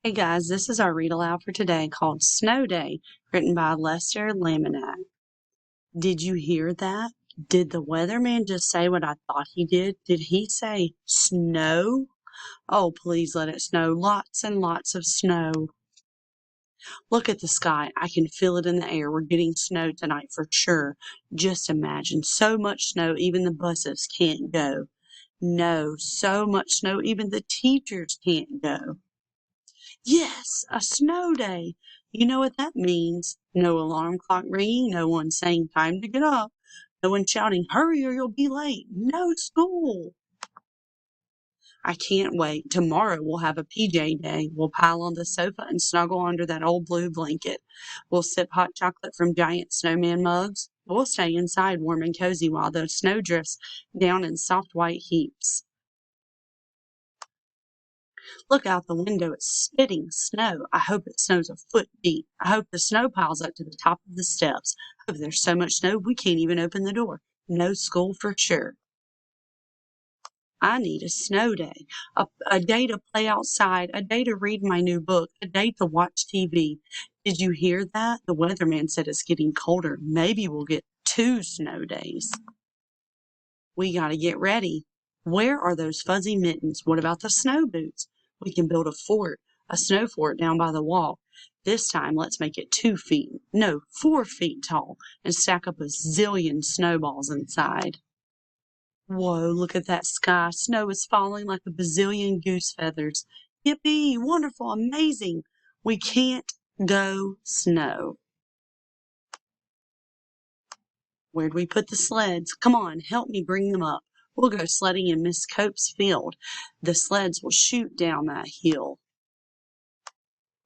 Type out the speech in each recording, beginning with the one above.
Hey guys, this is our read aloud for today called Snow Day, written by Lester Laminack. Did you hear that? Did the weatherman just say what I thought he did? Did he say snow? Oh, please let it snow. Lots and lots of snow. Look at the sky. I can feel it in the air. We're getting snow tonight for sure. Just imagine so much snow, even the buses can't go. No, so much snow, even the teachers can't go. Yes, a snow day. You know what that means. No alarm clock ringing, no one saying time to get up, no one shouting, hurry or you'll be late. No school. I can't wait. Tomorrow we'll have a PJ day. We'll pile on the sofa and snuggle under that old blue blanket. We'll sip hot chocolate from giant snowman mugs. We'll stay inside warm and cozy while the snow drifts down in soft white heaps. Look out the window, it's spitting snow. I hope it snows a foot deep. I hope the snow piles up to the top of the steps. I hope there's so much snow we can't even open the door. No school for sure. I need a snow day. A day to play outside, a day to read my new book, a day to watch TV. Did you hear that? The weatherman said it's getting colder. Maybe we'll get 2 snow days. We gotta get ready. Where are those fuzzy mittens? What about the snow boots? We can build a snow fort down by the wall. This time, let's make it 2 feet, no, 4 feet tall, and stack up a zillion snowballs inside. Whoa, look at that sky. Snow is falling like a bazillion goose feathers. Yippee, wonderful, amazing. We can't go snow. Where'd we put the sleds? Come on, help me bring them up. We'll go sledding in Miss Cope's field. The sleds will shoot down that hill.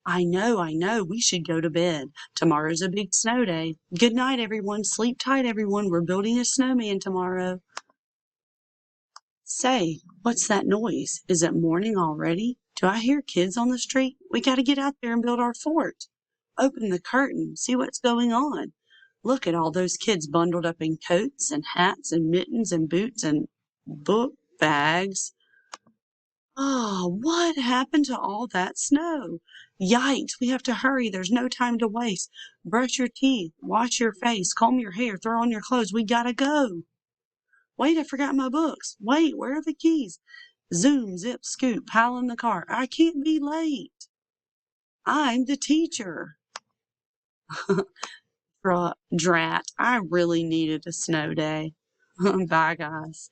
I know. We should go to bed. Tomorrow's a big snow day. Good night, everyone. Sleep tight, everyone. We're building a snowman tomorrow. Say, what's that noise? Is it morning already? Do I hear kids on the street? We got to get out there and build our fort. Open the curtain. See what's going on. Look at all those kids bundled up in coats and hats and mittens and boots and book bags. Oh, what happened to all that snow? Yikes, we have to hurry. There's no time to waste. Brush your teeth, wash your face, comb your hair, throw on your clothes. We gotta go. Wait, I forgot my books. Wait, where are the keys? Zoom, zip, scoot, pile in the car. I can't be late. I'm the teacher. Drat, I really needed a snow day. Bye, guys.